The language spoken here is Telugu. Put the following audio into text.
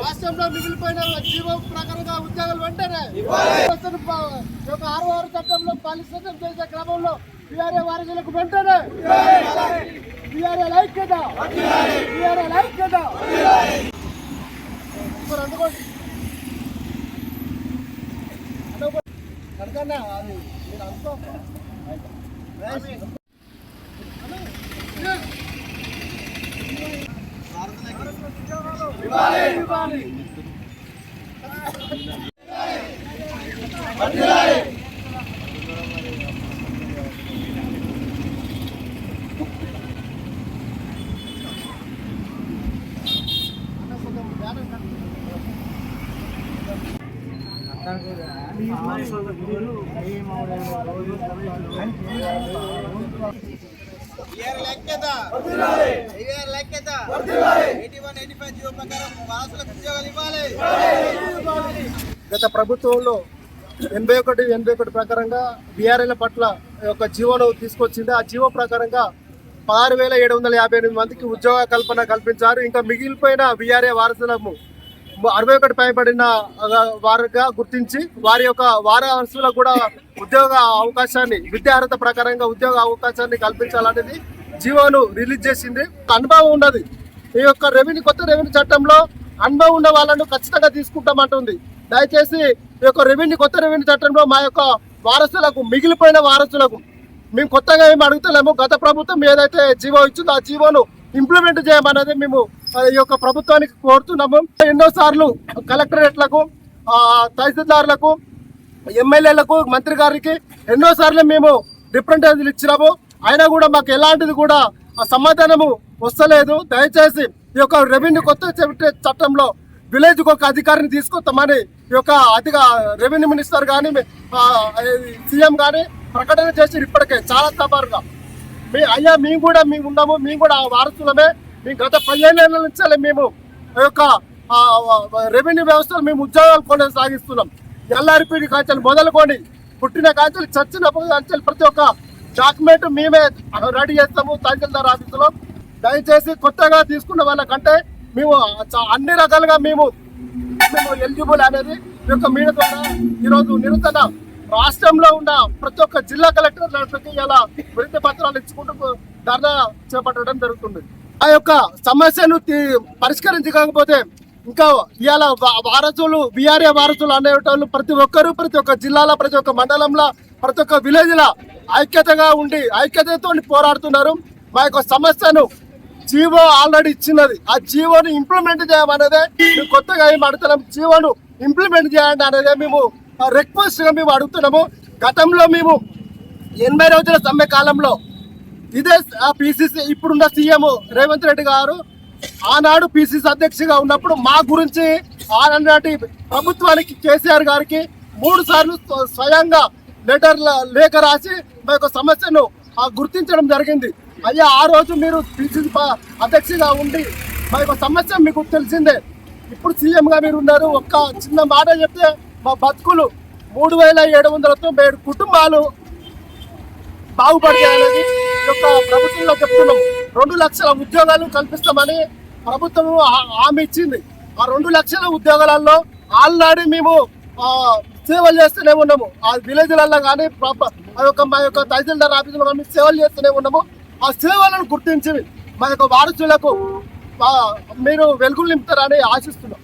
రాష్ట్రంలో మిగిలిపోయిన జీవో ప్రకారంగా ఉద్యోగాలు వెంటనే 6 చట్టంలో బలిష్టం చేసే క్రమంలో బీఆర్ఏ వారసులకు వెంటనే ఐక్యత అందుకోండి అది మీరు అనుకో గత ప్రభుత్వంలో 81 ప్రకారంగా బీఆర్ఏల పట్ల ఒక జీవోను తీసుకొచ్చింది. ఆ జీవో ప్రకారంగా 16,758 మందికి ఉద్యోగ కల్పన కల్పించారు. ఇంకా మిగిలిపోయిన బీఆర్ఏ వారసులకు 61 పైబడిన వారుగా గుర్తించి వారి యొక్క వారసులకు కూడా ఉద్యోగ అవకాశాన్ని విద్యార్హత ప్రకారంగా ఉద్యోగ అవకాశాన్ని కల్పించాలనేది జీవోను రిలీజ్ చేసింది. అనుభవం ఉన్నది ఈ యొక్క కొత్త రెవెన్యూ చట్టంలో అనుభవం ఉన్న వాళ్ళను ఖచ్చితంగా తీసుకుంటామంటుంది. దయచేసి ఈ యొక్క కొత్త రెవెన్యూ చట్టంలో మా యొక్క వారసులకు మిగిలిపోయిన వారసులకు మేము కొత్తగా ఏమి అడుగుతలేము. గత ప్రభుత్వం ఏదైతే జీవో ఇచ్చిందో ఆ జీవోను ఇంప్లిమెంట్ చేయమనేది మేము ఈ యొక్క ప్రభుత్వానికి కోరుతున్నాము. ఎన్నోసార్లు కలెక్టరేట్లకు, తహసీల్దార్లకు, ఎమ్మెల్యేలకు, మంత్రి గారికి ఎన్నోసార్లు మేము రిప్రజెంటేషన్లు ఇచ్చినాము. అయినా కూడా మాకు ఎలాంటిది కూడా సమాధానము వస్తలేదు. దయచేసి ఈ యొక్క కొత్త చట్టంలో విలేజ్కి ఒక అధికారిని తీసుకొస్తామని ఈ యొక్క రెవెన్యూ మినిస్టర్ కానీ సీఎం కానీ ప్రకటన చేసి ఇప్పటికే చాలా తబారుగా మేము కూడా ఉన్నాము. మేము కూడా వారసులమే. మేము గత 15 ఏళ్ళ నుంచి మేము ఈ యొక్క రెవెన్యూ వ్యవస్థలో మేము ఉద్యోగాలు కొనసాగిస్తున్నాం. ఎల్ఆర్పీడి కాంచెలు మొదలుకొని పుట్టిన కాంచెలు చచ్చినప్పుడు కాంచెలు ప్రతి ఒక్క డాక్యుమెంట్ మేమే రెడీ చేస్తాము తహసీల్దార్ ఆఫీసులో. దయచేసి కొత్తగా తీసుకున్న వాళ్ళకంటే మేము అన్ని రకాలుగా మేము ఎలిజిబుల్ అనేది ఈ యొక్క మీడియా ద్వారా ఈరోజు నిరంతర రాష్ట్రంలో ఉన్న ప్రతి ఒక్క జిల్లా కలెక్టర్లకి ఇలా వినతి పత్రాలు ఇచ్చుకుంటూ ధర్నా చేపట్టడం జరుగుతుంది. ఆ యొక్క సమస్యను పరిష్కరించకపోతే ఇంకా ఇవాళ వారసులు బీఆర్ఏ వారసులు అనేటోళ్ళు ప్రతి ఒక్కరు ప్రతి ఒక్క జిల్లాలో ప్రతి ఒక్క మండలంలో ప్రతి ఒక్క విలేజ్లో ఐక్యతగా ఉండి ఐక్యతతో పోరాడుతున్నారు. మా యొక్క సమస్యను జీవో ఆల్రెడీ ఇచ్చినది. ఆ జీవోను ఇంప్లిమెంట్ చేయమనేదే మేము కొత్తగా ఏం అడుగుతున్నాం. జీవోను ఇంప్లిమెంట్ చేయండి అనేదే మేము రిక్వెస్ట్ గా మేము అడుగుతున్నాము. గతంలో మేము 80 రోజుల సమ్మె కాలంలో ఇదే పిసిసి ఇప్పుడున్న సీఎం రేవంత్ రెడ్డి గారు ఆనాడు పిసిసి అధ్యక్షుగా ఉన్నప్పుడు మా గురించి ఆనాటి ప్రభుత్వానికి కేసీఆర్ గారికి 3 సార్లు స్వయంగా లేఖ రాసి మా యొక్క సమస్యను గుర్తించడం జరిగింది. అయ్యా ఆ రోజు మీరు పిసిసి అధ్యక్షుగా ఉండి మా యొక్క సమస్య మీకు తెలిసిందే. ఇప్పుడు సీఎంగా మీరు ఉన్నారు. ఒక్క చిన్న మాట చెప్తే మా బతుకులు 3,797 కుటుంబాలు బాగుపడతాయనేది యొక్క ప్రభుత్వంలో చెప్తున్నాము. 2 లక్షల ఉద్యోగాలు కల్పిస్తామని ప్రభుత్వం హామీ ఇచ్చింది. ఆ 2 లక్షల ఉద్యోగాలలో ఆల్రెడీ మేము సేవలు చేస్తూనే ఉన్నాము. ఆ విలేజ్లలో కానీ మా యొక్క తహసీల్దార్ ఆఫీసులో కానీ సేవలు చేస్తూనే ఉన్నాము. ఆ సేవలను గుర్తించి మా యొక్క వారసులకు మీరు వెలుగులు నింపుతారని ఆశిస్తున్నాం.